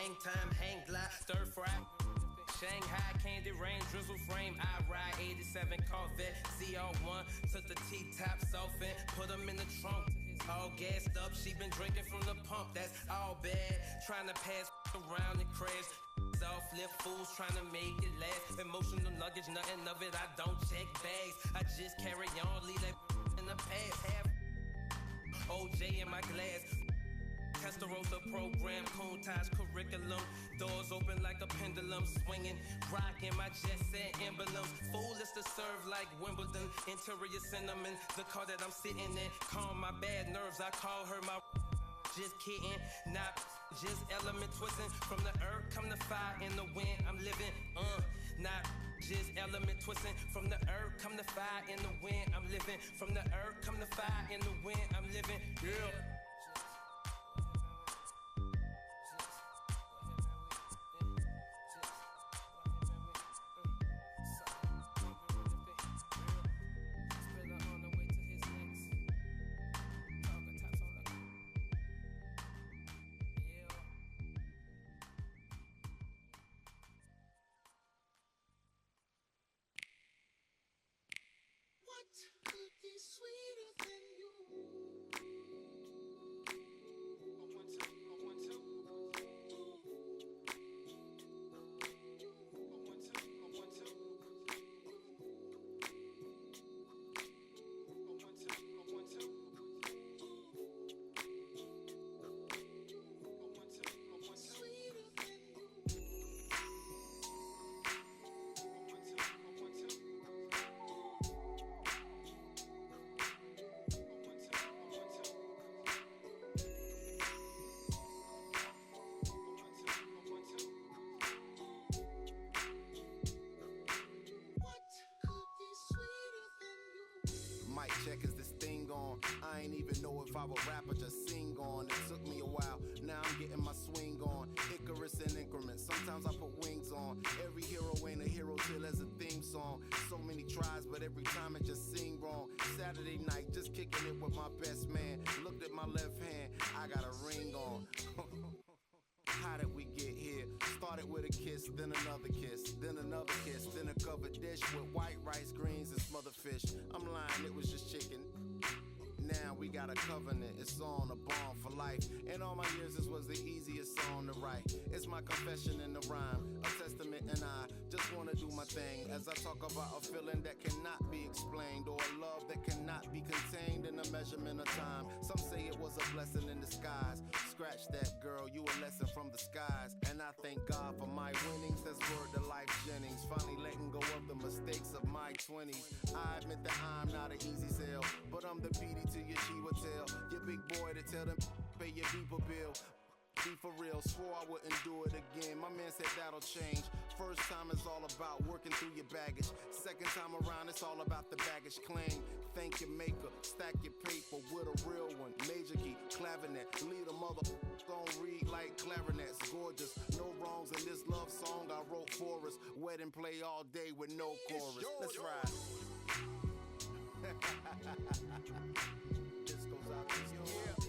hang time, hang glide, stir fry. Shanghai, candy rain, drizzle frame. I ride 87 Corvette, CR1. Took the T-tops off and put them in the trunk. All gassed up, she been drinking from the pump. That's all bad. Trying to pass around and crash. Off lip fools trying to make it last. Emotional luggage, nothing of it. I don't check bags. I just carry on, leave that in the past. Have OJ in my glass. Testarossa program, Kuntage curriculum. Doors open like a pendulum, swinging, rocking my jet set emblems. Foolish to serve like Wimbledon. Interior cinnamon, the car that I'm sitting in. Calm my bad nerves, I call her my. Just kidding, not just element twisting. From the earth come the fire in the wind. I'm living, not just element twisting. From the earth come the fire in the wind. I'm living. From the earth come the fire in the wind. I'm living, yeah. I ain't even know if I would rap or just sing on. It took me a while, now I'm getting my swing on. Icarus in increments, sometimes I put wings on. Every hero ain't a hero till there's a theme song. So many tries, but every time it just sing wrong. Saturday night, just kicking it with my best man. Looked at my left hand, I got a ring on. How did we get here? Started with a kiss, then another kiss, then another kiss, then a covered dish with white rice, greens, and smothered fish. I'm lying, it was just chicken. Now we got a covenant, it's on a bond for life. In all my years, this was the easiest song to write. It's my confession in the rhyme, a testament, and I just wanna do my thing. As I talk about a feeling that cannot be explained, or a love that cannot be contained in a measurement of time. Some say it was a blessing in disguise. Scratch that, girl, you a lesson from the skies. And I thank God for my winnings, that's word to Life Jennings. Finally letting go of the mistakes of my 20s. I admit that I'm not an easy sell, but I'm the PD to your Chiwa tail. Your big boy to tell them pay your beeper bill. Be for real, swore I wouldn't do it again. My man said that'll change. First time is all about working through your baggage. Second time around, it's all about the baggage claim. Thank your maker, stack your paper with a real one. Major key, clavinet, lead a mother don't read like clarinets. Gorgeous, no wrongs in this love song I wrote for us. Wedding play all day with no chorus. Let's ride. This goes out to you.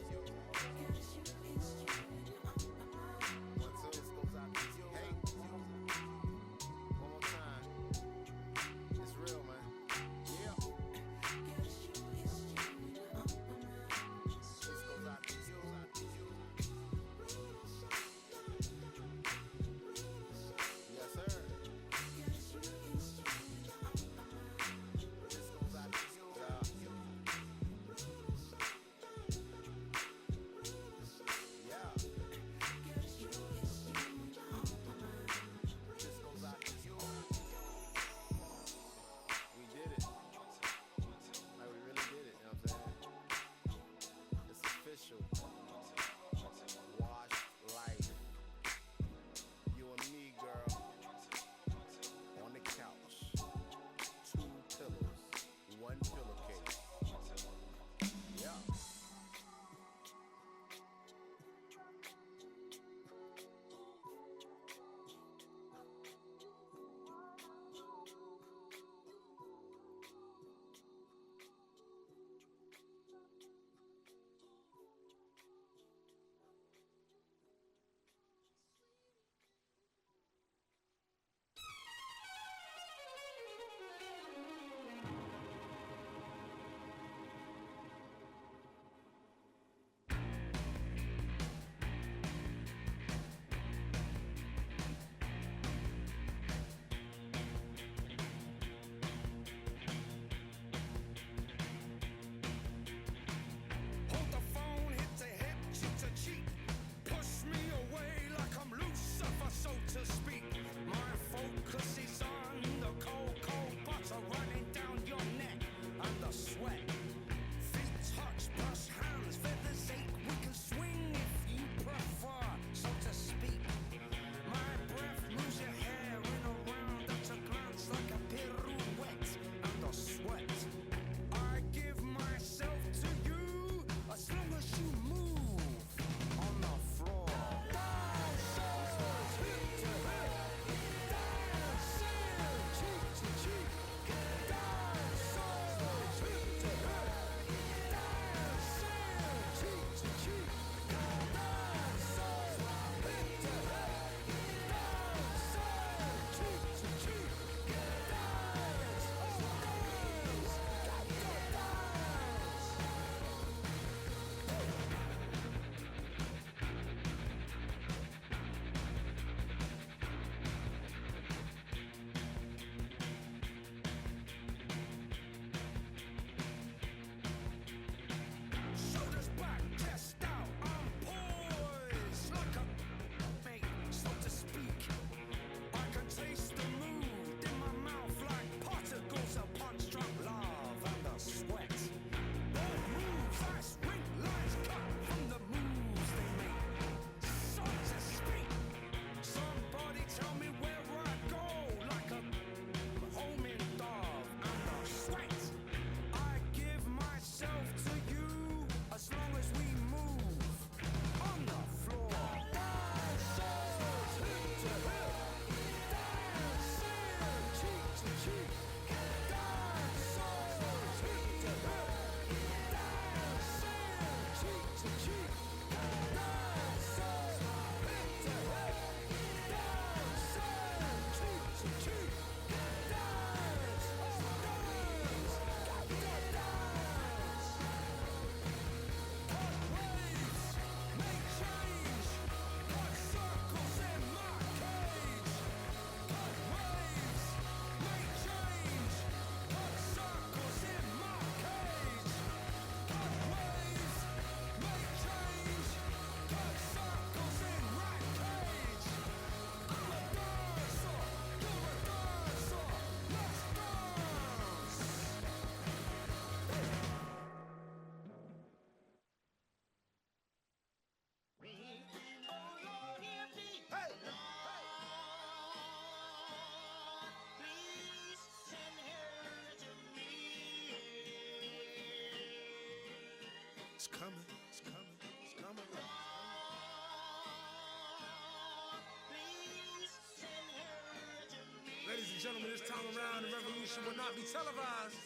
this time around, the revolution will not be televised.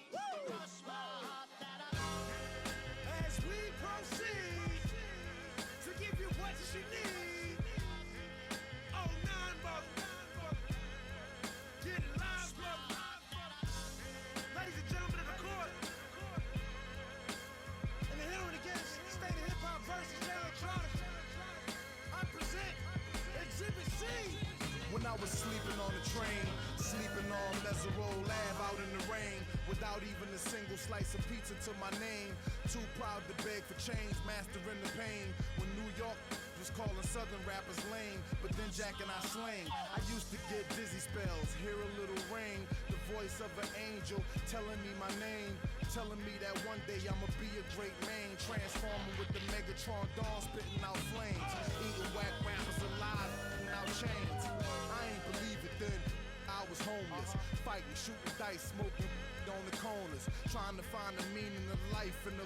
Woo! As we proceed to give you what you need. Oh, nine, brother. Get it live, brother. Ladies and gentlemen of the court. And the hearing against State of Hip Hop versus Electronic. I present Exhibit C. When I was sleeping on the train, sleeping on Mesero Lab out in the rain, without even a single slice of pizza to my name. Too proud to beg for change, mastering the pain. When New York was calling Southern rappers lame, but then Jack and I slang. I used to get dizzy spells, hear a little rain, the voice of an angel telling me my name, telling me that one day I'ma be a great man, transforming with the Megatron dawn, spitting out flames, eating whack rappers alive, putting out chains. I ain't believe it then. I was homeless, fighting, shooting dice, smoking on the corners, trying to find the meaning of life in the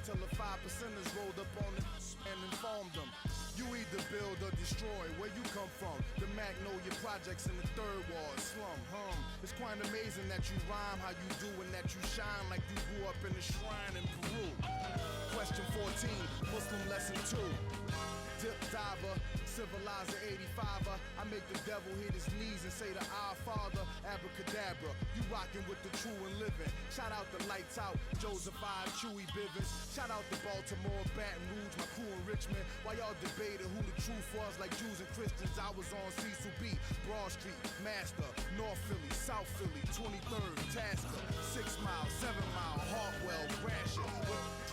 till the 5%ers rolled up on it and informed them. You either build or destroy. Where you come from? The Magnolia Projects in the Third Ward slum. It's quite amazing that you rhyme how you do and that you shine like you grew up in a shrine in Peru. Question 14, Muslim lesson 2. Dip diver, civilizer 85er. I make the devil hit his knees and say to our Father, abracadabra. You rockin' with the true and living. Shout out the Lights Out, Joseph I, Chewy Bivens. Shout out to Baltimore, Baton Rouge, my crew in Richmond. While y'all debated who the truth was, like Jews and Christians, I was on Cecil B, Broad Street, Master, North Philly, South Philly, 23rd, Tasker, 6 Mile, 7 Mile, Hartwell, Gratiot.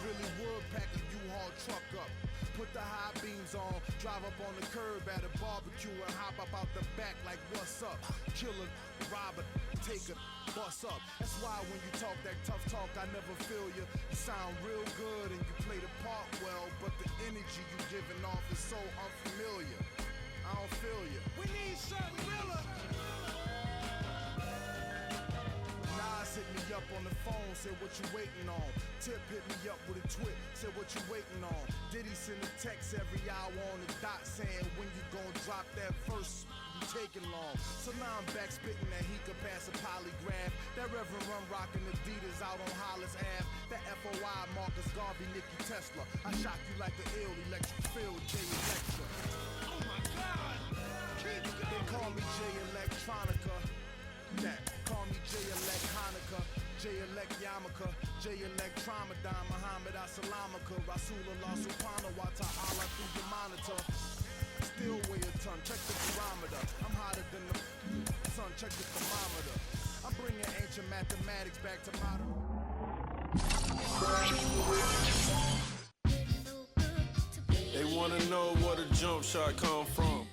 Really would pack a U-Haul truck up. Put the high beams on, drive up on the curb at a barbecue and hop up out the back like what's up? Killer, robber, take a bus up. That's why when you talk that tough talk, I never feel you. You sound real good and you play the part well, but the energy you giving off is so unfamiliar. I don't feel you. We need something realer. Nas hit me up on the phone, said what you waiting on. Tip hit me up with a twit, said what you waiting on. Diddy send a text every hour on the dot saying when you gon' drop that verse, you taking long. So now I'm back spitting that he could pass a polygraph. That Reverend Run rockin' Adidas out on Hollis Ave. That FOI Marcus Garvey, Nicky Tesla. I shock you like an ill electric field, J Electra. Oh my God! Keep going! They call me J Electronica. That call me J Elect Hanukkah, J Elect Yamaka, J Elect Tramadan, Muhammad Assalamaka, Rasulullah Subhanahu wa Ta'ala through your monitor. Still weigh a ton, check the barometer. I'm hotter than the sun, check the thermometer. I'm bringing ancient mathematics back to modern. They wanna know where the jump shot come from.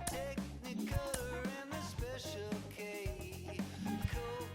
Technicolor and the special K. Cold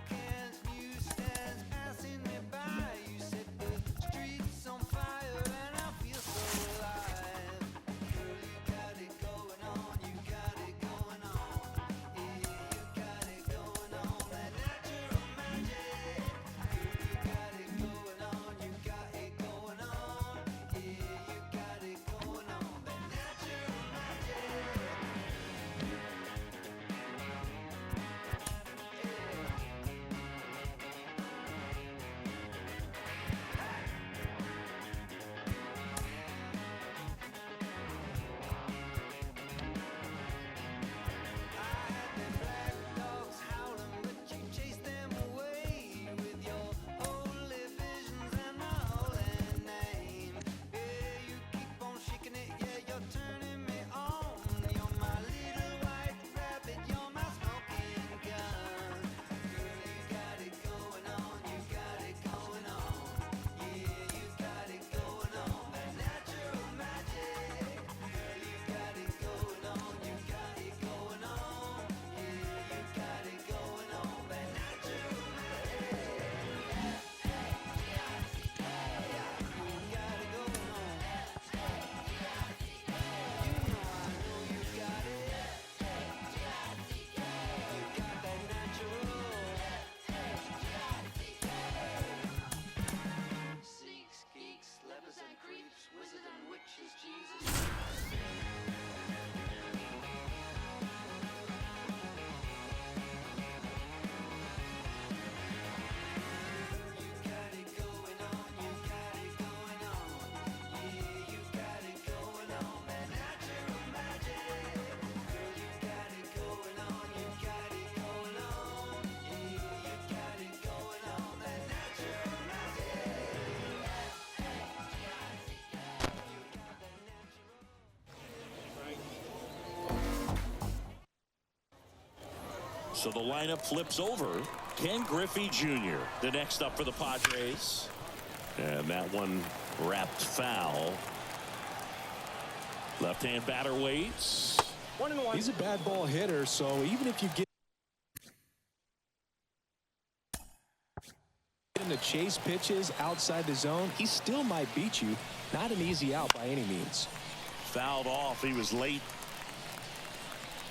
So the lineup flips over. Ken Griffey Jr., the next up for the Padres. And that one wrapped foul. Left-hand batter waits. 1-1. He's a bad ball hitter, so even if you get him to chase pitches outside the zone, he still might beat you. Not an easy out by any means. Fouled off. He was late.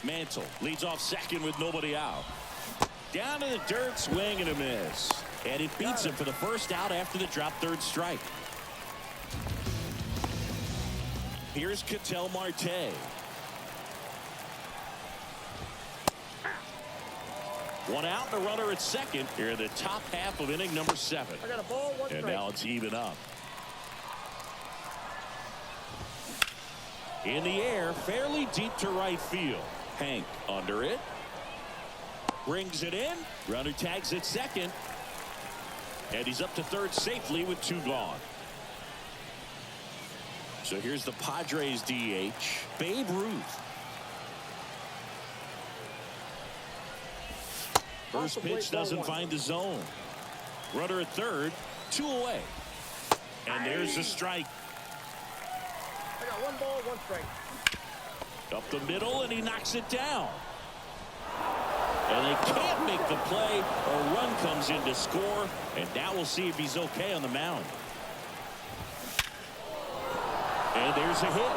Mantle leads off second with nobody out. Down in the dirt, swing and a miss. And it beats him for the first out after the drop third strike. Here's Ketel Marte. One out and a runner at second here in the top half of inning number 7. I got a ball, one and strike. Now it's even up. In the air, fairly deep to right field. Hank under it. Brings it in. Runner tags at second. And he's up to third safely with 2 gone. So here's the Padres DH, Babe Ruth. First pitch doesn't find the zone. Runner at third, 2 away. And there's a strike. I got 1 ball, 1 strike. Up the middle, and he knocks it down. And they can't make the play. A run comes in to score, and now we'll see if he's okay on the mound. And there's a hit.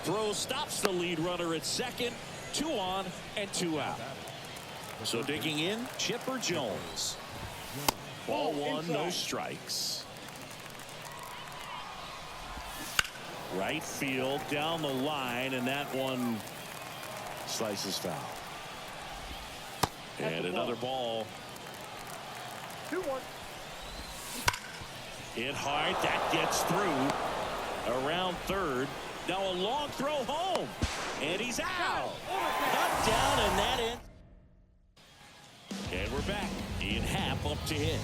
Throw stops the lead runner at second. 2 on and 2 out. So digging in, Chipper Jones. Ball 1, no strikes. Right field down the line, and that one slices foul. And another ball. 2-1. Hit hard. That gets through. Around third. Now a long throw home. And he's out. Cut down, and that ends. And we're back. Ian Happ up to hit.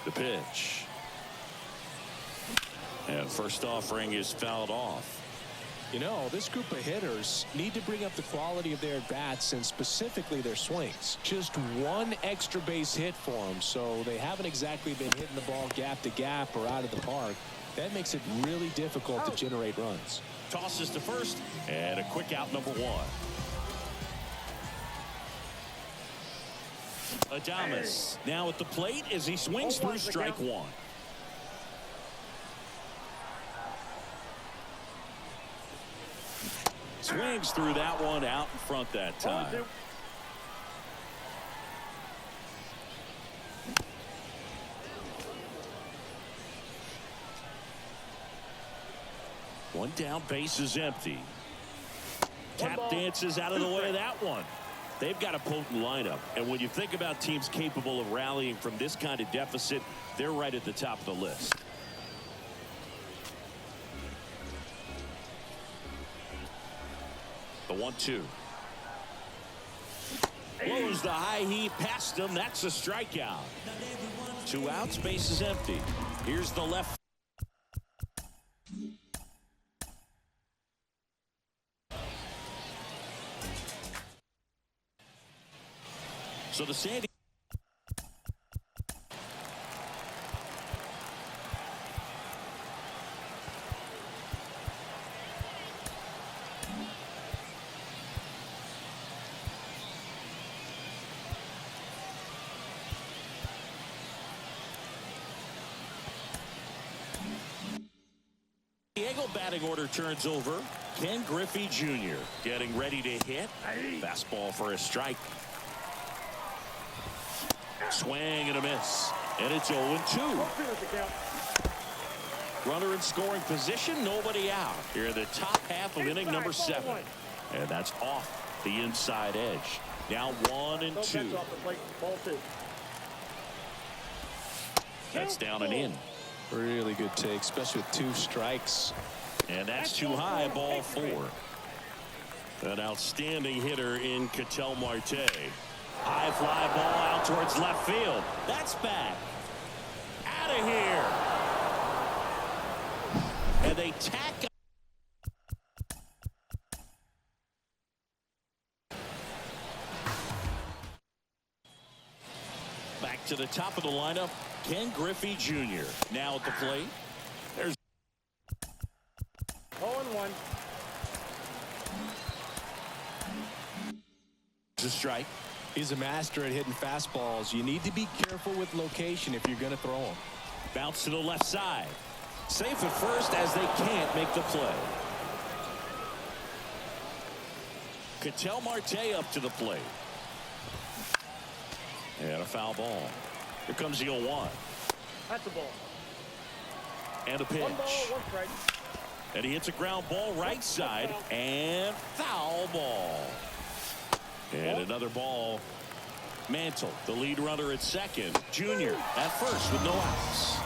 The pitch. And first offering is fouled off. You know, this group of hitters need to bring up the quality of their at-bats and specifically their swings. Just 1 extra base hit for them, so they haven't exactly been hitting the ball gap to gap or out of the park. That makes it really difficult to generate runs. Tosses to first, and a quick out number 1. Adames now at the plate as he swings through strike 1. Swings through that one out in front that time. 1 down, base is empty. Tap dances out of the way of that one. They've got a potent lineup, and when you think about teams capable of rallying from this kind of deficit, they're right at the top of the list. The 1-2. Blows the high heat past him. That's a strikeout. 2 outs, base is empty. Here's the left. So the San Diego batting order turns over. Ken Griffey Jr. getting ready to hit. Fastball for a strike. Swing and a miss. And it's 0-2. Runner in scoring position, nobody out. Here in the top half of inning number 7. And that's off the inside edge. Now 1-2. That's down and in. Really good take, especially with 2 strikes. And that's too high, ball 4. An outstanding hitter in Ketel Marte. High fly ball out towards left field. That's back. Out of here. And they tack to the top of the lineup, Ken Griffey Jr. Now at the plate. There's 0-1. a strike. He's a master at hitting fastballs. You need to be careful with location if you're going to throw them. Bounce to the left side. Safe at first as they can't make the play. Ketel Marte up to the plate. And a foul ball. Here comes the 0-1. That's a ball. And a pitch. 1 ball, 1 strike. And he hits a ground ball right side. And foul ball. And another ball. Mantle, the lead runner at second. Junior at first with no outs.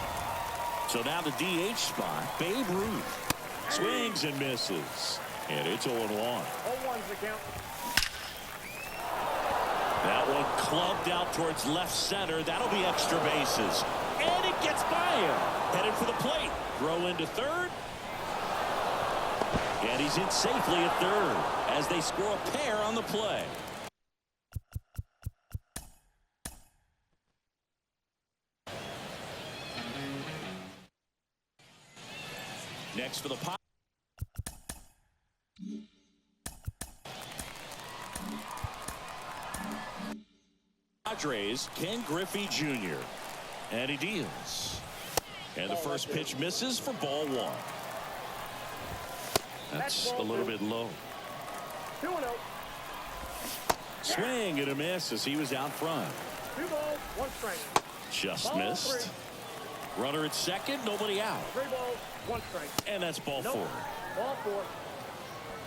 So now the DH spot, Babe Ruth. Swings and misses. And it's 0-1. 0-1's the count. That one clubbed out towards left center. That'll be extra bases. And it gets by him. Headed for the plate. Throw into third. And he's in safely at third as they score a pair on the play. Next for the Padres, Ken Griffey Jr. And he deals. And the first pitch misses for ball 1. That's a little bit low. 2-0. Swing and a miss as he was out front. 2 balls, 1 strike. Just Ball missed. 3. Runner at second, nobody out. 3 balls, 1 strike. And that's ball 4. Ball 4.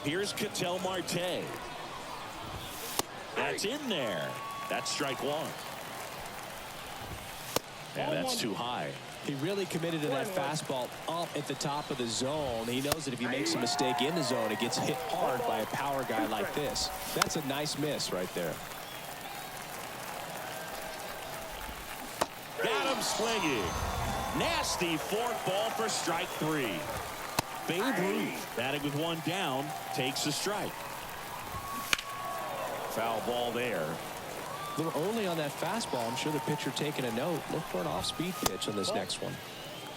Here's Ketel Marte. That's in there. That's strike 1. And that's too high. He really committed to that fastball up at the top of the zone. He knows that if he makes a mistake in the zone, it gets hit hard by a power guy like this. That's a nice miss right there. Got him swinging. Nasty fork ball for strike 3. Babe Ruth, batting with 1 down, takes a strike. Foul ball there. A little early on that fastball. I'm sure the pitcher taking a note. Look for an off-speed pitch on this next one.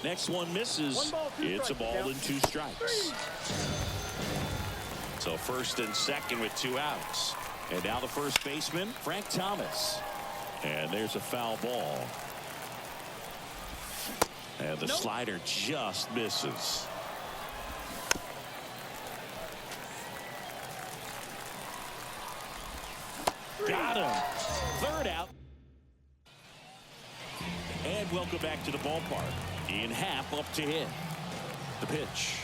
Next one misses. 1 ball, 2 It's a strikes. ball and 2 strikes. So first and second with 2 outs. And now the first baseman, Frank Thomas. And there's a foul ball. And the slider just misses. Got him. Third out. And welcome back to the ballpark. Ian Happ up to hit. The pitch.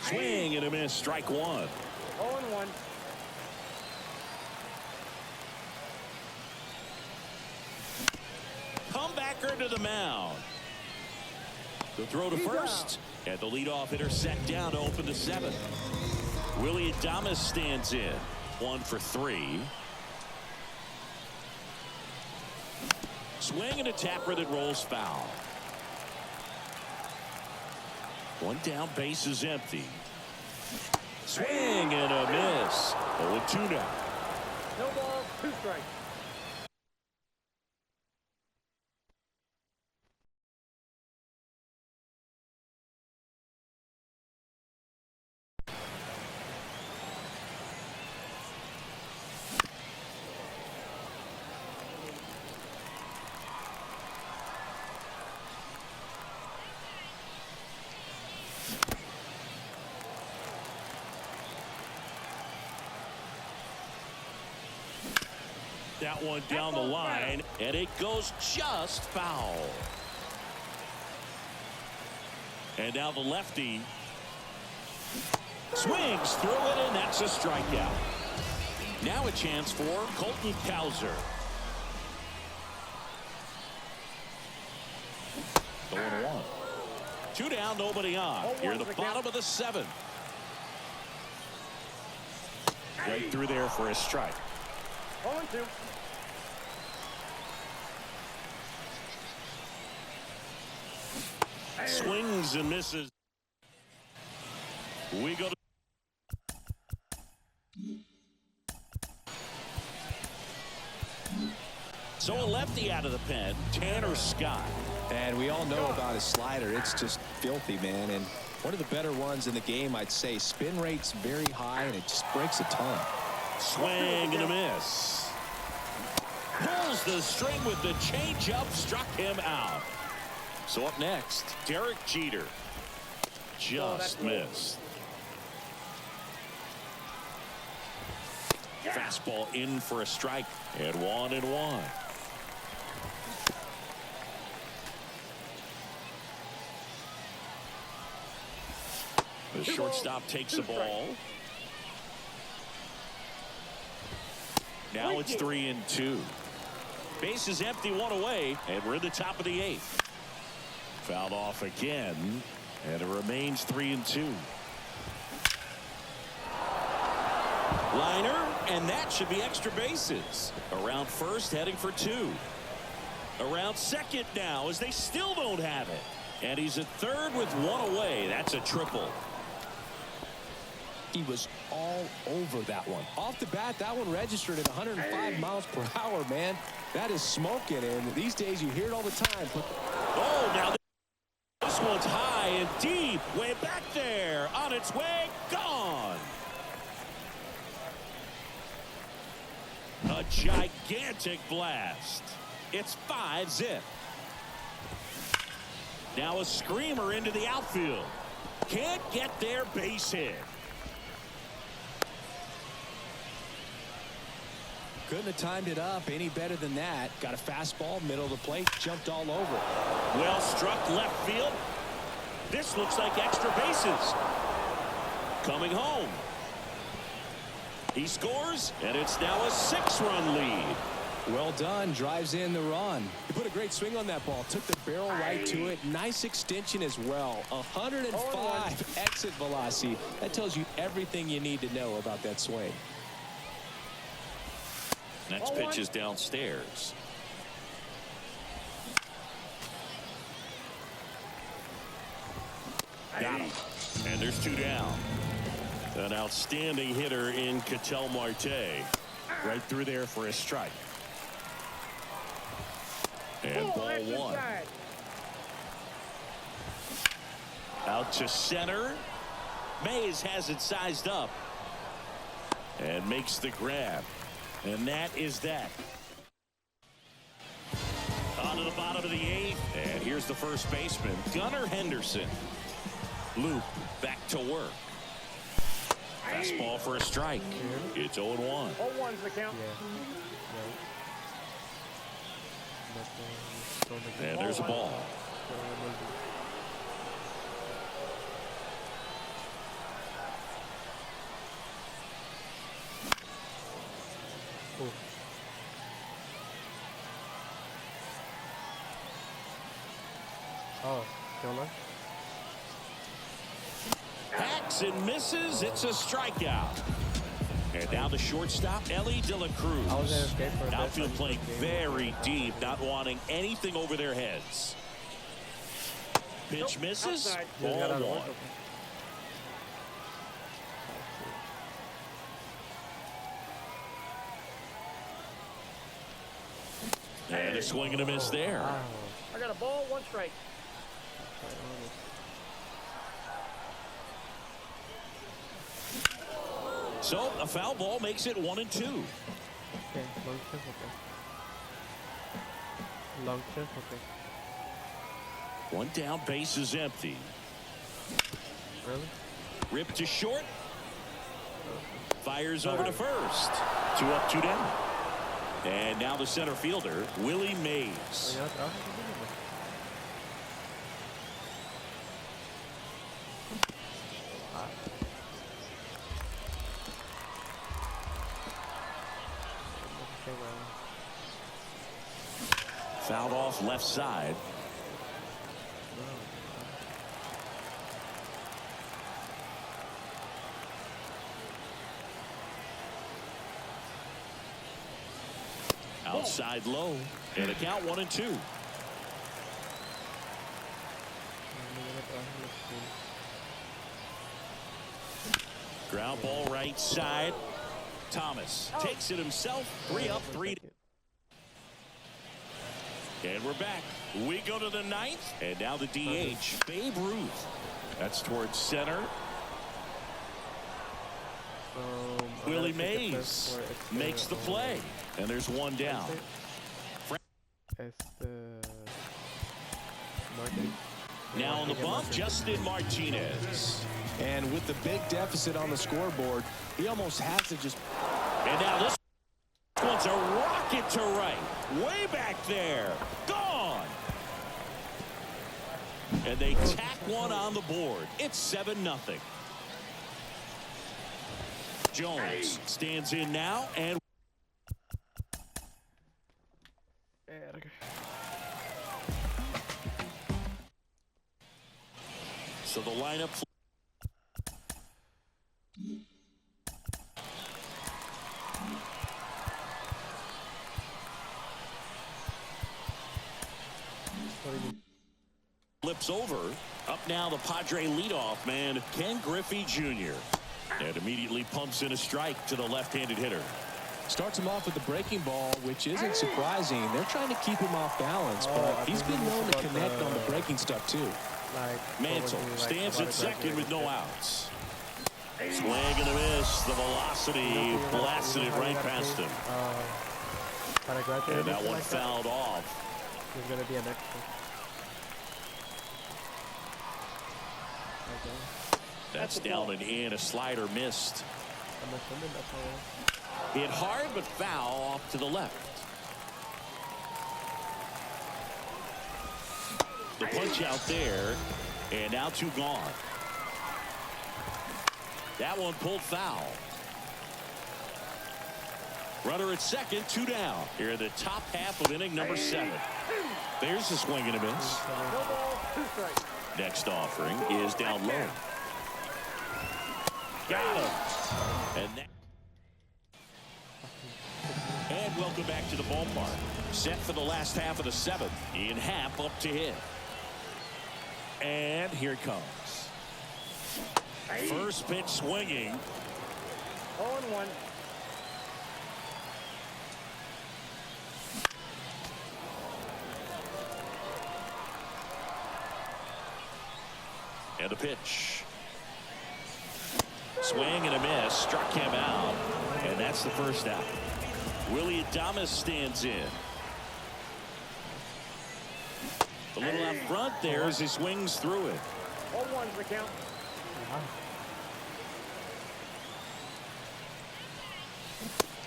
Swing and a miss. Strike 1. 0-1. Comebacker to the mound. The throw to first. And the leadoff hitter set down to open the 7th. Willie Adames stands in. 1 for 3. Swing and a tapper that rolls foul. 1 down, base is empty. Swing and a miss. 0-2 now. No balls, 2 strikes. That one down the line, and it goes just foul. And now the lefty swings through it, and that's a strikeout. Now a chance for Colton Cowser. The 1-1. 2 down, nobody on. Here at the bottom of the 7th. Right through there for a strike. 0-2. Swings and misses. We go to So a lefty out of the pen, Tanner Scott. And we all know about his slider. It's just filthy, man. And one of the better ones in the game, I'd say. Spin rate's very high, and it just breaks a ton. Swing and a miss. Pulls the string with the changeup, struck him out. So up next, Derek Jeter. Just missed. Fastball in for a strike, and 1-1. The shortstop takes the ball. Now it's 3-2. Base is empty, one away, and we're in the top of the 8th. Fouled off again, and it remains 3-2. Liner, and that should be extra bases. Around first, heading for 2. Around second now, as they still don't have it. And he's at third with 1 away. That's a triple. He was all over that one. Off the bat, that one registered at 105 miles per hour, man. That is smoking, and these days you hear it all the time. Oh, now this one's high and deep. Way back there. On its way. Gone. A gigantic blast. It's 5-zip. Now a screamer into the outfield. Can't get their base hit. Couldn't have timed it up any better than that. Got a fastball, middle of the plate, jumped all over. Well struck left field. This looks like extra bases. Coming home. He scores, and it's now a 6-run lead. Well done. Drives in the run. He put a great swing on that ball. Took the barrel right to it. Nice extension as well. 105 exit velocity. That tells you everything you need to know about that swing. Next pitch is downstairs. Got him. And there's 2 down. An outstanding hitter in Ketel Marte. Right through there for a strike. And ball 1. Out to center. Mays has it sized up. And makes the grab. And that is that. On to the bottom of the 8th. And here's the first baseman, Gunnar Henderson. Loop back to work. Fastball for a strike. It's 0-1. 0-1's the count. And there's a ball. Oh, killer. Hacks and misses. It's a strikeout. And now the shortstop, Ellie De La Cruz. Outfield playing very deep, not wanting anything over their heads. Pitch misses. Ball 1. And a swing and a miss there. I got a ball, 1 strike. So a foul ball makes it 1-2. Okay, long chest, okay. Long chest, okay. 1 down, base is empty. Really? Ripped to short. Fires over to first. 2 up, 2 down. And now the center fielder, Willie Mays. Fouled off left side. Outside low. And a count 1-2. Ground ball right side. Thomas takes it himself. 3 up, 3 down. And we're back. We go to the ninth. And now the DH, Babe Ruth. That's towards center. Willie Mays makes the play. And there's one down. Now on the bump, Justin Martinez. And with the big deficit on the scoreboard, he almost has to just... And now this one's a rocket to right. Way back there. Gone. And they tack one on the board. It's 7-0. Jones stands in now and... So the lineup... flips over. Up now the Padre leadoff man, Ken Griffey Jr. And immediately pumps in a strike to the left-handed hitter. Starts him off with the breaking ball, which isn't surprising. They're trying to keep him off balance, but he's been known to connect on the breaking stuff too. Mantle stands at second with no outs. Swing and a miss. The velocity blasted it right past him. And that one fouled off. There's going to be an extra. That's down and in. A slider missed. I'm assuming that's all. Hit hard but foul off to the left. The punch out there, and now 2 gone. That one pulled foul. Runner at second, 2 down. Here in the top half of inning number 7. There's a swing and a miss. Next offering is down low. Got him. And welcome back to the ballpark. Set for the last half of the 7th. Ian Happ up to hit. And here it comes. First pitch swinging. 0-1. And a pitch. Swing and a miss. Struck him out. And that's the first out. Willie Adames stands in. A little out front there as he swings through it. 0-1's the count.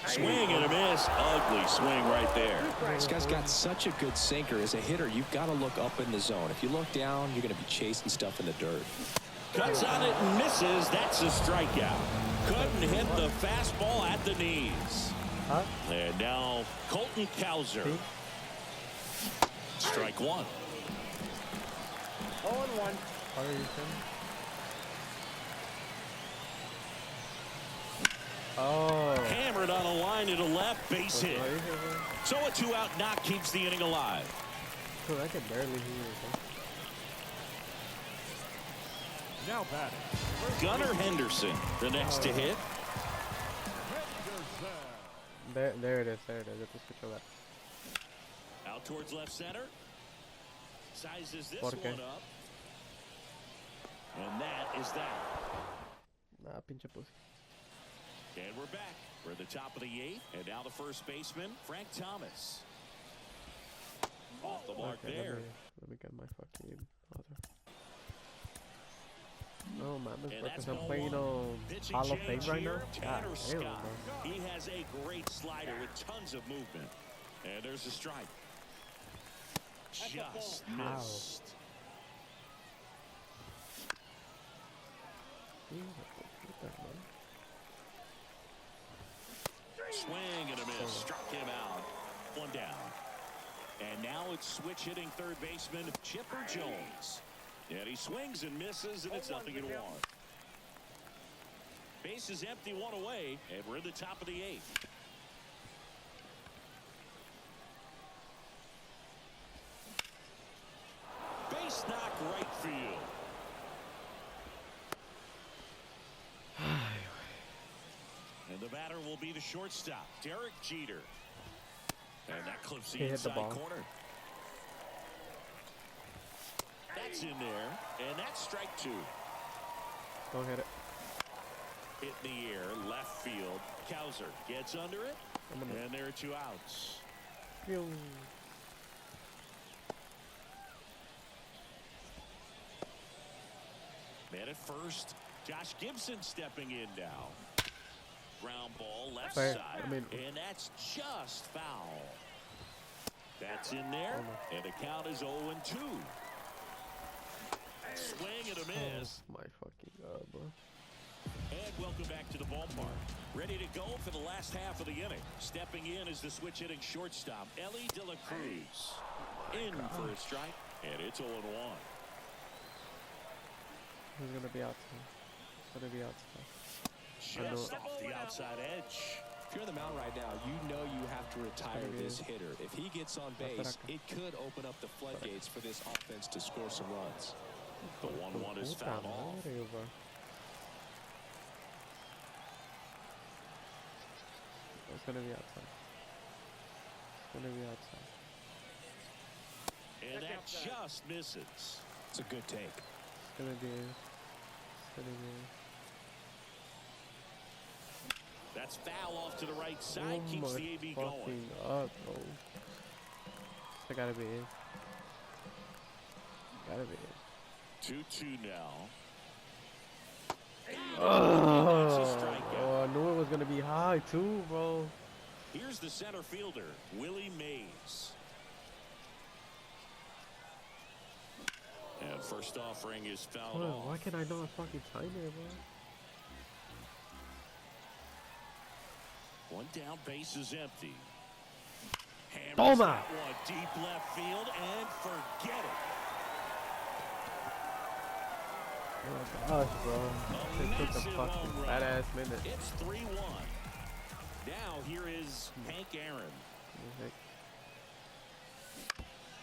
Swing and a miss. Ugly swing right there. This guy's got such a good sinker. As a hitter, you've got to look up in the zone. If you look down, you're going to be chasing stuff in the dirt. Cuts on it and misses. That's a strikeout. Couldn't hit the fastball at the knees. And now Colton Cowser. Strike 1. 0-1. Oh. Hammered on a line to the left, base hit. So a 2-out knock keeps the inning alive. Dude, I can barely hear you. Now batting. Gunnar Henderson, the next to hit. There it is. There it is. Get the switch of that. Out towards left center. Sizes this one up. And that is that. Nah, pinche pussy. And we're back. We're at the top of the 8th. And now the first baseman, Frank Thomas. Off the mark there. Let me get my fucking other. No, man, because I'm playing on Hall of Fame right now. God, he has a great slider with tons of movement. And there's a strike. Just missed. Swing and a miss. Struck him out. 1 down. And now it's switch hitting third baseman Chipper Jones. And he swings and misses, and it's 0-1. Base is empty, 1 away, and we're in the top of the 8th. Base knock right field. And the batter will be the shortstop, Derek Jeter. And that clips the inside corner. That's in there, and that's strike 2. Don't hit it. Hit in the air, left field. Kowser gets under it, and there are 2 outs. Pew. Man at first, Josh Gibson stepping in now. Ground ball left Fair. side, and that's just foul. That's in there, and the count is 0-2. Swing and a miss. Oh my fucking god, bro. And welcome back to the ballpark. Ready to go for the last half of the inning. Stepping in is the switch hitting shortstop, Ellie De La Cruz. In for a strike, and it's 0-1. He's gonna be outside. He's gonna be outside. Just off the outside edge. If you're on the mound right now, you know you have to retire this hitter. If he gets on base, it could open up the floodgates for this offense to score some runs. The 1-1 is fouled off. It's gonna be outside. It's gonna be outside. And that just misses. It's a good take. It's gonna be. It's gonna be. That's foul off to the right side. Keeps the AB going. Up, bro. It gotta be it. Gotta be it. 2-2 now. Oh, I knew it was gonna be high too, bro. Here's the center fielder, Willie Mays. And first offering is fouled off. Why can I not fucking time it, bro? One down, base is empty. Toma! That one deep left field and forget it. Oh my gosh, bro. It took a fucking badass minute. It's 3-1. Now here is Hank Aaron.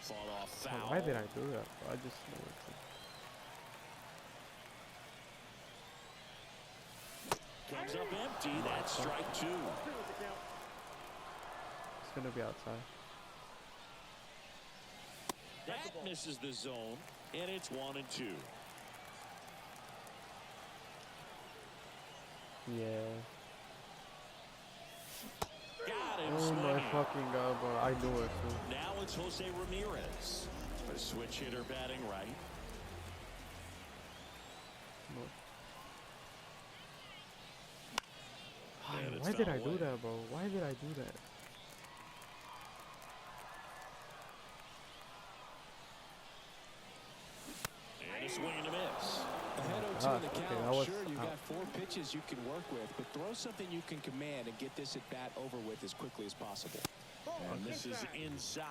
Fought off foul. Why did I do that, bro? I just knew it. Comes up empty. That's strike 2. It's gonna be outside. That misses the zone, and it's 1-2. Yeah. Got him. Oh swinging. my fucking god, bro. I knew it too. Now it's Jose Ramirez. A switch hitter batting right. Why did I do that, bro? Why did I do that? And a swing and a miss. Ahead 0-2 in the count. Okay, Sure, you've got 4 pitches you can work with, but throw something you can command and get this at bat over with as quickly as possible. And this is inside.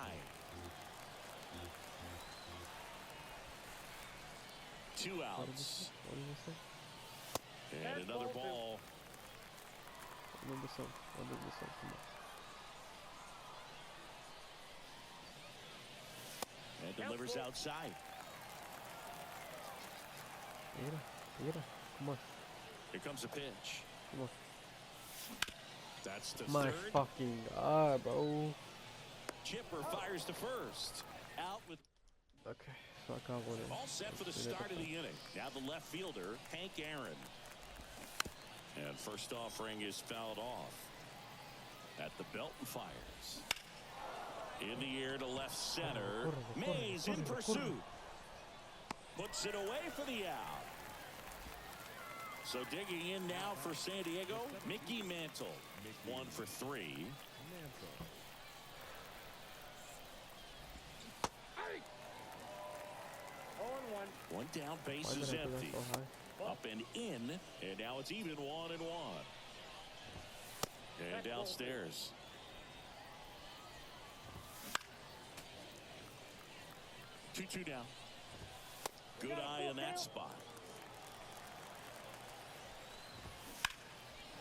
2 outs. What did you say? And another ball. Remember some. Come on. And delivers outside. Get it. Come on. Here comes a pitch. Come on. That's the My third. fucking god, bro. Chipper fires to first. Out with. Okay, so I got one in. All set for the start of the inning. Now the left fielder, Hank Aaron. And first offering is fouled off. At the belt and fires. In the air to left center. Mays in pursuit. Puts it away for the out. So digging in now for San Diego, Mickey Mantle. 1 for 3. 1 down, base is empty. Up and in, and now it's even 1-1. And downstairs. Two down. Good eye in that spot.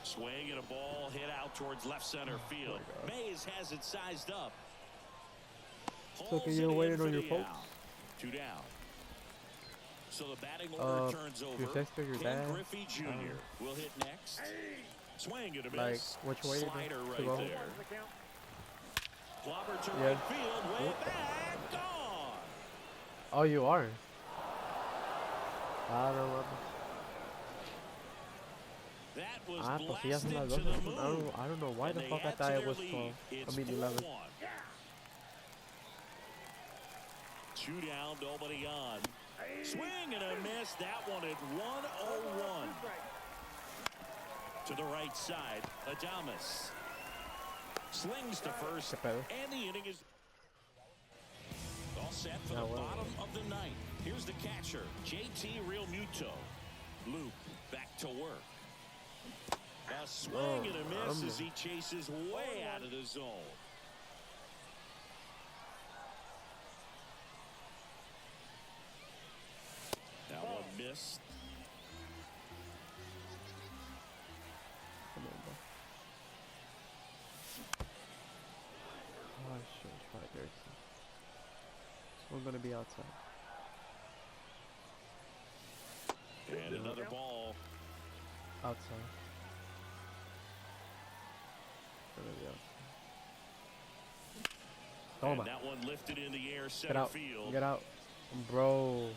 Swing and a ball hit out towards left center field. Mays has it sized up. So can you wait on your folks? 2 down. So the batting order turns over. Your sister, your Ken dad. Griffey Jr. will hit next. Swing and a Like, miss. which way Slider to right go? there. Clobber to Yeah. right field. Way back. Gone. Oh, you are. Ah, no mames. That was Ah, pues sí, ya son las blasted 12. to the moon. I don't know why And the they fuck I add thought to it their was lead. 12. It's I mean 11. 4-1. 2 down, nobody on. Swing and a miss. That one at 101. To the right side, Adames slings to first, and the inning is all set for the bottom of the ninth. Here's the catcher, JT Realmuto. Loop back to work. A swing and a miss as he chases way out of the zone. That one missed. Come on, bro. Oh, shit. It's right there. So we're going to be outside. And another ball. Outside. Gonna be outside. And that one lifted in the air, Get center out. field. Get out. Bro.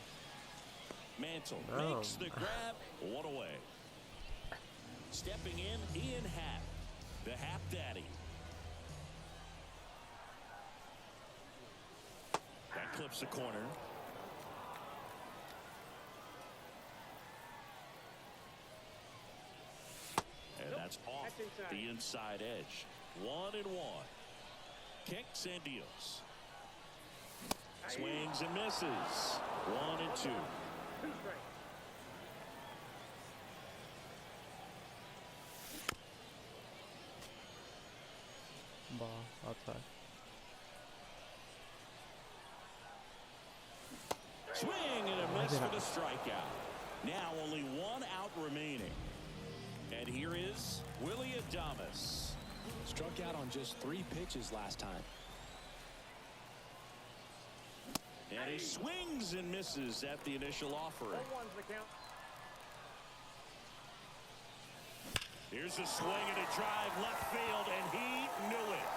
Mantle No. makes the grab. One away. Stepping in, Ian Happ, the Happ Daddy. That clips the corner. And that's off the inside edge. 1-1. Kicks and deals. Swings and misses. 1-2. Ball. Outside. Swing and a miss for the strikeout. Now only one out remaining. And here is Willie Adames. Struck out on just 3 pitches last time. And he swings and misses at the initial offering. 1-1's the count. Here's a swing and a drive left field, and he knew it.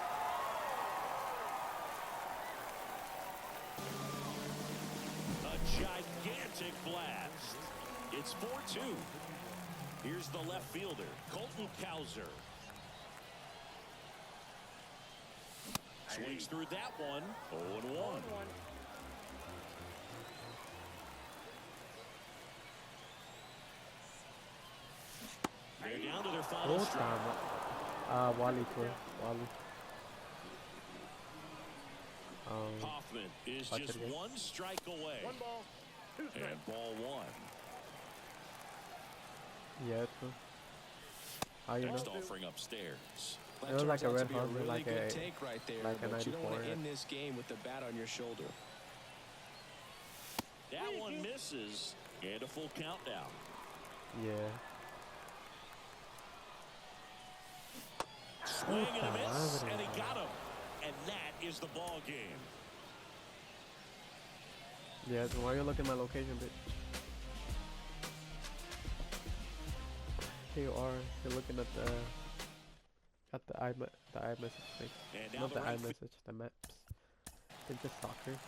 A gigantic blast. It's 4-2. Here's the left fielder, Colton Cowser. Swings through that one. 0-1. They're down to their final strike. Wally too. Wally. Hoffman is just 1 strike away. 1 ball, 2 strikes. And ball 1. Yeah, true. How you know? Next offering upstairs. It was like a red hot, really like good a take right there, like a but you don't 94. want to end this game with the bat on your shoulder. That one misses, and a full count now. Yeah. Swing and a miss, and he got him. And that is the ball game. Yeah, so why you looking at my location, bitch? Here you are. You're looking at the iMessage thing. Not the iMessage, the maps. Pinch soccer.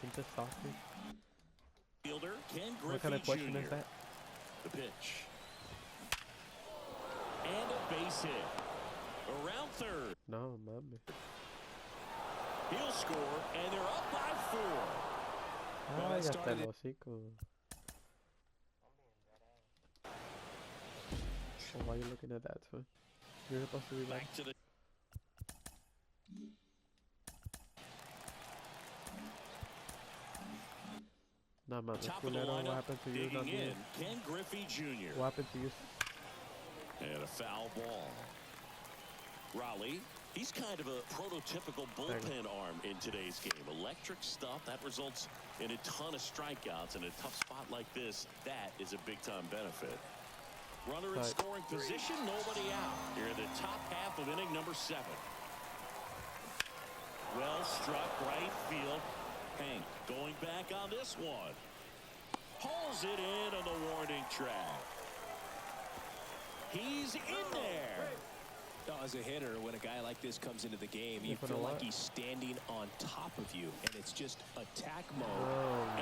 Pinch soccer. Fielder Ken Griffey What kind of question Jr. is that? The pitch. And a base hit. Around third. No, mami. He'll score, and they're up by 4. Ah, ya está el hocico. Oh, why are you looking at that, too? You're supposed to be Back to the Nah, man. top of the What lineup. happened to you? Digging in, Ken Griffey Jr. What happened to you? And a foul ball. Raleigh, he's kind of a prototypical bullpen arm in today's game. Electric stuff that results in a ton of strikeouts. In a tough spot like this, that is a big-time benefit. Runner in scoring position, nobody out. Here in the top half of inning number 7. Well struck, right field. Hank going back on this one. Pulls it in on the warning track. He's in there. As a hitter, when a guy like this comes into the game, you feel like he's standing on top of you, and it's just attack mode.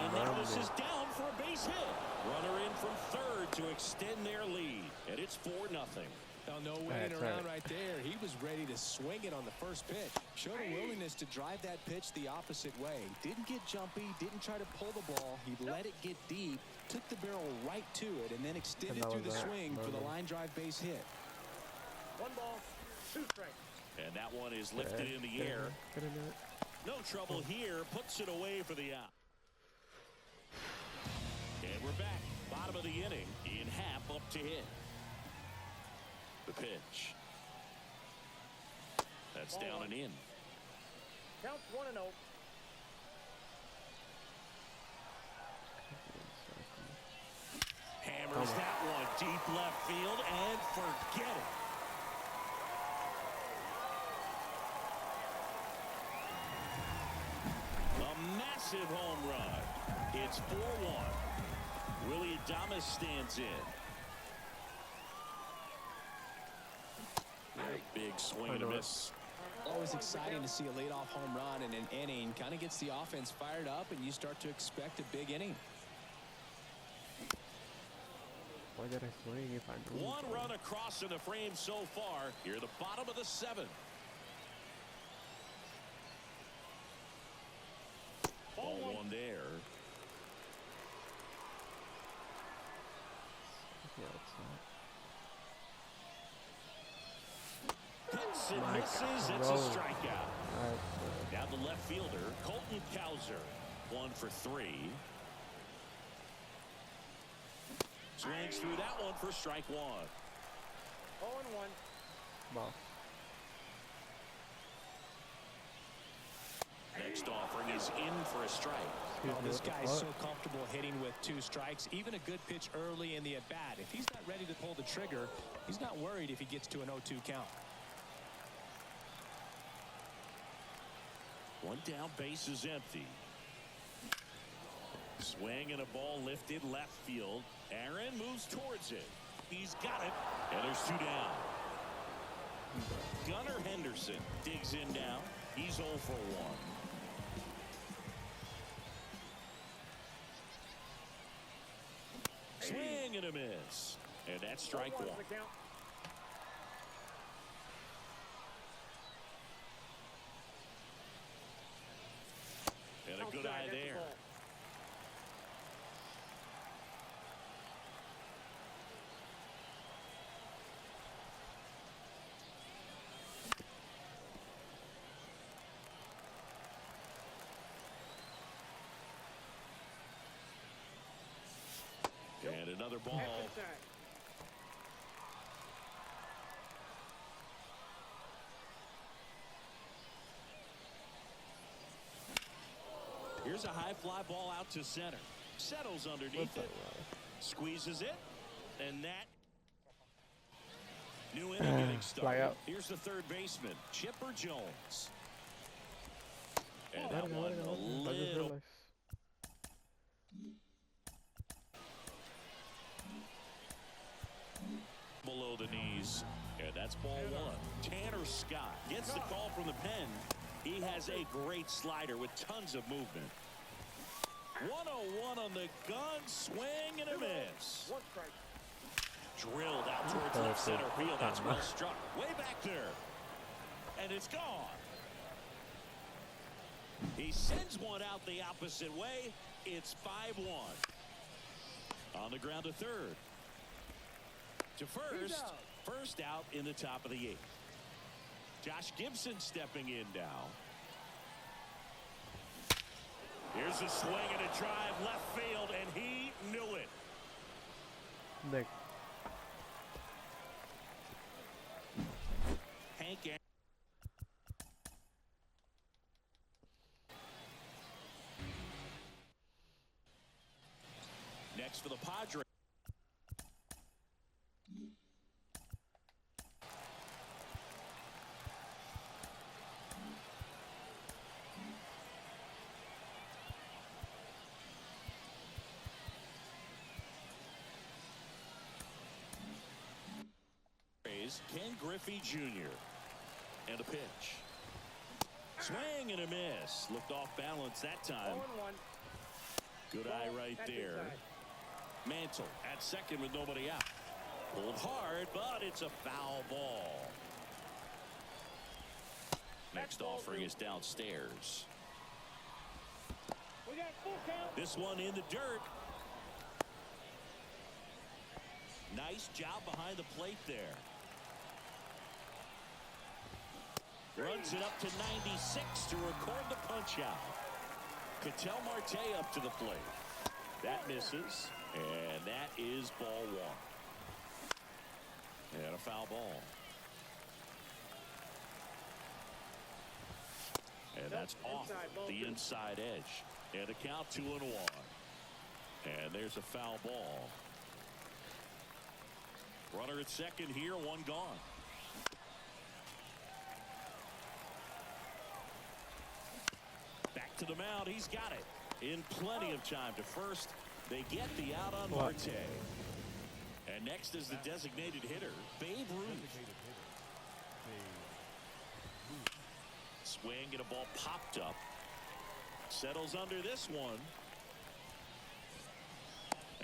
And now this is down for a base hit. Runner in from third to extend their lead, and it's 4-0. Now, no waiting around right there. He was ready to swing it on the first pitch. Showed a willingness to drive that pitch the opposite way. Didn't get jumpy, didn't try to pull the ball. He let it get deep, took the barrel right to it, and then extended through the swing for the line drive base hit. 1 ball, 2 strikes. And that one is lifted in the air. No trouble here. Puts it away for the out. And we're back. Bottom of the inning. In half up to hit. The pitch. That's down and in. Counts 1-0. Hammers that one deep left field and forget it. A massive home run. It's 4-1. Willie Adames stands in. Big swing and a miss. Always exciting to see a leadoff home run in an inning. Kind of gets the offense fired up, and you start to expect a big inning. Why did I swing if I don't? One run across in the frame so far. Here, the bottom of the 7th. Ball one there. Yeah, it's not. Hits and misses. It's a strikeout. Now the left fielder, Colton Cowser, 1 for 3. Swings through that one for strike 1. 0-1. Ball. Next offering is in for a strike. Well, this guy's so comfortable hitting with 2 strikes. Even a good pitch early in the at-bat. If he's not ready to pull the trigger, he's not worried if he gets to an 0-2 count. One down, base is empty. Swing and a ball lifted left field. Aaron moves towards it. He's got it. And there's 2 down. Gunnar Henderson digs in now. He's 0 for 1. Swing and a miss. And that's strike 1. And a good eye there. And another ball. Here's a high fly ball out to center. Settles underneath it. Squeezes it. And that new inning getting started. Here's the third baseman, Chipper Jones. And that one a little below the knees. And that's ball 1. Tanner Scott gets the call from the pen. He has a great slider with tons of movement. 101 on the gun, swing and a miss. Drilled out towards left center field. That's well struck. Way back there. And it's gone. He sends one out the opposite way. It's 5-1. On the ground to third. To first. First out in the top of the 8th. Josh Gibson stepping in now. Here's a swing and a drive left field, and he knew it. Nick. Hank. Next for the Padres. is Ken Griffey Jr. And a pitch. Swing and a miss. Looked off balance that time. 0-1. Good eye right That's there. inside. Mantle at second with nobody out. Pulled hard, but it's a foul ball. Next offering is downstairs. We got full count. This one in the dirt. Nice job behind the plate there. Runs it up to 96 to record the punch out. Ketel Marte up to the plate. That misses, and that is ball one. And a foul ball. And that's off the inside edge. And a count 2-1. And there's a foul ball. Runner at second here, one gone. Back to the mound, he's got it. In plenty of time to first. They get the out on Marte. And next is the designated hitter, Babe Ruth. Swing and a ball popped up. Settles under this one.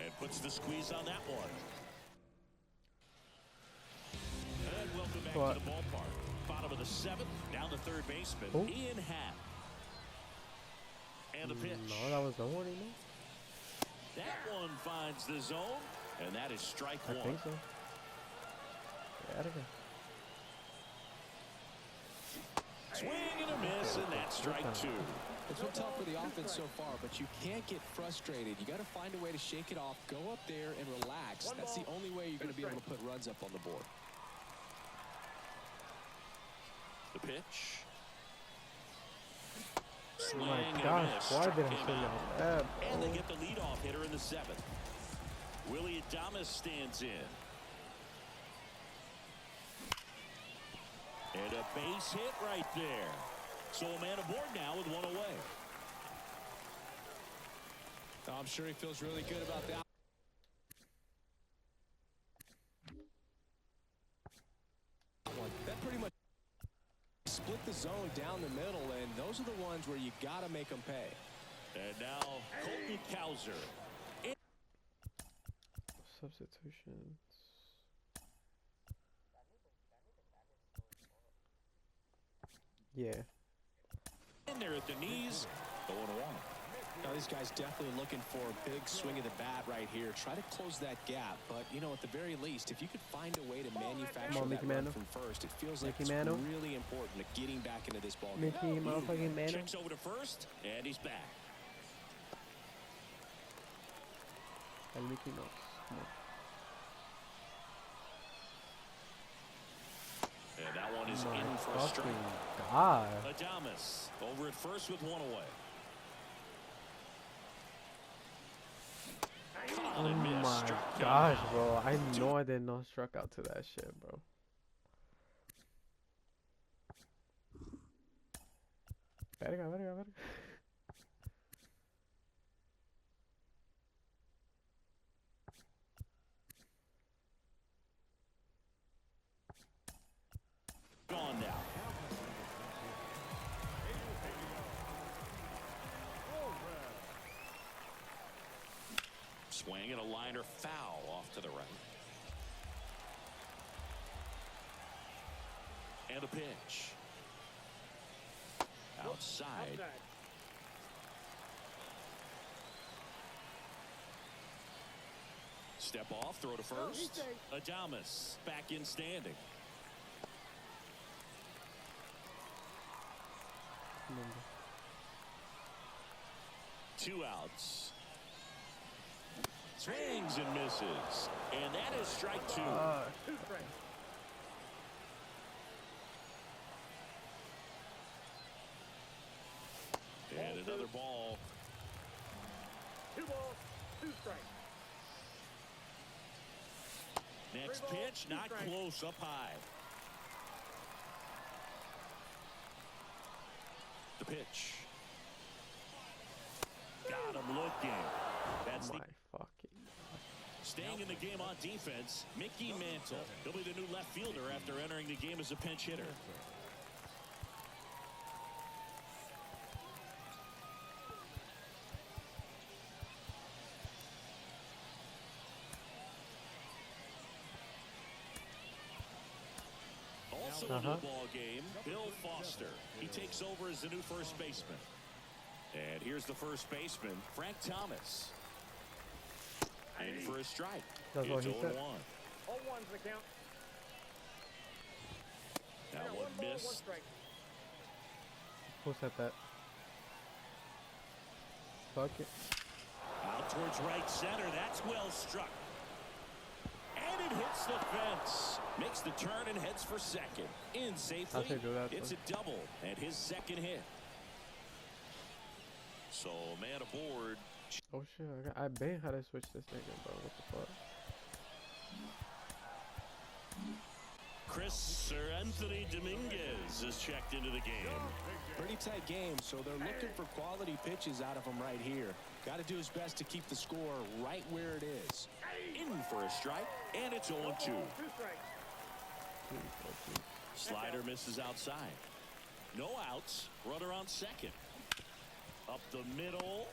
And puts the squeeze on that one. And welcome back to the ballpark. Bottom of the seventh, down the third baseman, Ian Happ. And the pitch. No, that was the one, man. That one finds the zone, and that is strike one. I think so. Yeah, I don't know. Swing and a miss, and that's strike two. It's been tough for the offense so far, but you can't get frustrated. You got to find a way to shake it off, go up there and relax. That's the only way you're going to be able to put runs up on the board. The pitch. Oh my gosh, why did I swing out? And they get the leadoff hitter in the seventh. Willie Adames stands in. And a base hit right there. So a man aboard now with one away. I'm sure he feels really good about that. That pretty much split the zone down the middle, and those are the ones where you got to make them pay. And now Colton Cowser. Substitutions. Yeah. In there at the knees. 0-1. Now, these guys definitely looking for a big swing of the bat right here. Try to close that gap. But, you know, at the very least, if you could find a way to manufacture that run from first, it feels like it's really important to getting back into this ball game. Mickey motherfucking Mantle. Checks over to first, and he's back. And Mickey Mouse. Come on. And that one is in for a strike. God. Adames over at first with one away. Oh my gosh, bro. I know I did not struck out to that shit, bro. Verga. Gone now. Swing and a liner foul off to the right. And a pitch. Outside. Step off, throw to first. Adames back in standing. Two outs. Swings and misses. And that is strike two. And another ball. 2 balls, 2 strikes. Next pitch, not close, up high. The pitch. Got him looking. That's my fucking Staying in the game on defense, Mickey Mantle. He'll be the new left fielder after entering the game as a pinch hitter. Also in the ball game, Bill Foster. He takes over as the new first baseman. And here's the first baseman, Frank Thomas. In for a strike. That's what he said. 0-1's the count. That One one ball, one missed. strike. Who said that? Fuck it. Out towards right center. That's well struck. And it hits the fence. Makes the turn and heads for second. In safely. It's a double and his second hit. So man aboard. Oh shit, I bet how to switch this nigga, bro. What the fuck? Chris Sir Anthony Dominguez is checked into the game. Pretty tight game, so they're looking for quality pitches out of him right here. Got to do his best to keep the score right where it is. In for a strike, and it's 0-2. 2 strikes. Slider misses outside. No outs. Runner on second. Up the middle.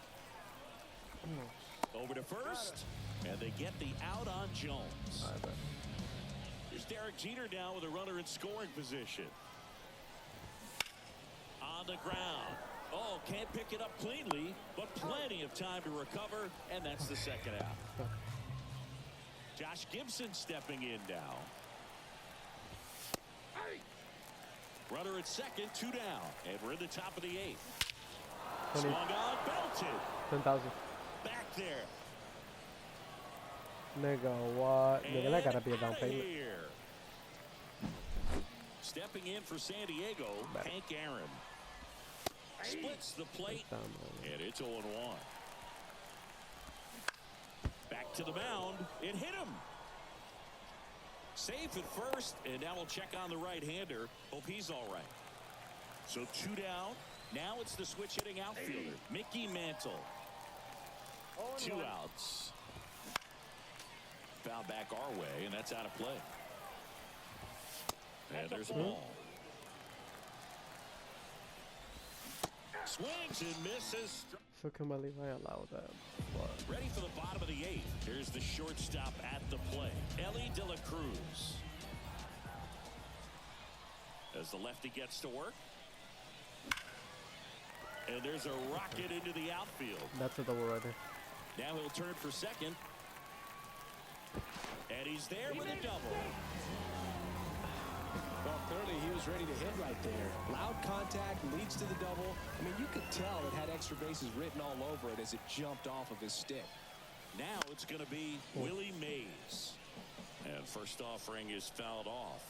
Over to first. And they get the out on Jones. Here's Derek Jeter now with a runner in scoring position. On the ground. Oh, can't pick it up cleanly, but plenty of time to recover, and that's the second out. Josh Gibson stepping in now. Runner at second, 2 down, and we're in the top of the 8th. Swung on, belted. 10,000. Back there. Nigga, what? Nigga, that gotta be a down payment. Here. Stepping in for San Diego, Hank Aaron. Splits the plate, and it's 0-1. Back to the mound. It hit him. Safe at first, and now we'll check on the right-hander. Hope he's all right. So 2 down. Now it's the switch-hitting outfielder, Mickey Mantle. 2 outs. Foul back our way, and that's out of play. And there's a ball. Swings and misses. So can Levi allow that? What? Ready for the bottom of the 8th. Here's the shortstop at the plate, Ellie De La Cruz. As the lefty gets to work. And there's a rocket into the outfield. That's a double right there. Now he'll turn for second. And he's there with a double. Well, clearly he was ready to hit right there. Loud contact leads to the double. I mean, you could tell it had extra bases written all over it as it jumped off of his stick. Now it's going to be Willie Mays. And first offering is fouled off.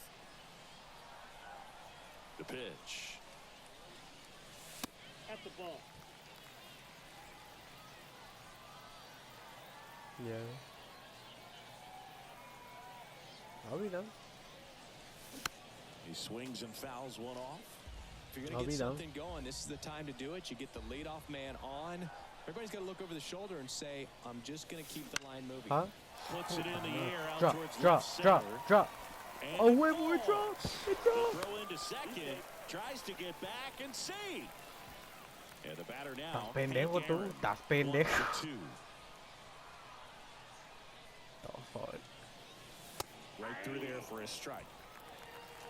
The pitch. At the ball. Yeah. Are we done? He swings and fouls one off. If you're going to get something going, this is the time to do it. You get the leadoff man on. Everybody's got to look over the shoulder and say, I'm just going to keep the line moving. Huh? Puts it in the air out Drop, towards drop, left center. drop. And Oh, wait, boy, drop. It dropped. Throw into second. Tries to get back and save. And the batter now. Estás pendejo tú. Estás pendejo. 1-2. Oh, fuck. Right through there for a strike.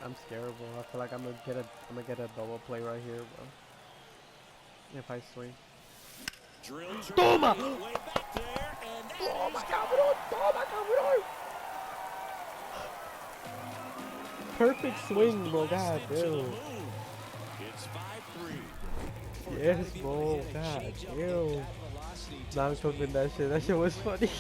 I'm scared, bro. I feel like I'm gonna get a double play right here, bro. If I swing. Drill Toma! way back there, and Oh my god, bro! Oh my god, bro! Perfect swing, bro. God damn. It's 5-3. Yes, bro. God damn. Nah, I'm cooking that shit. That shit was funny.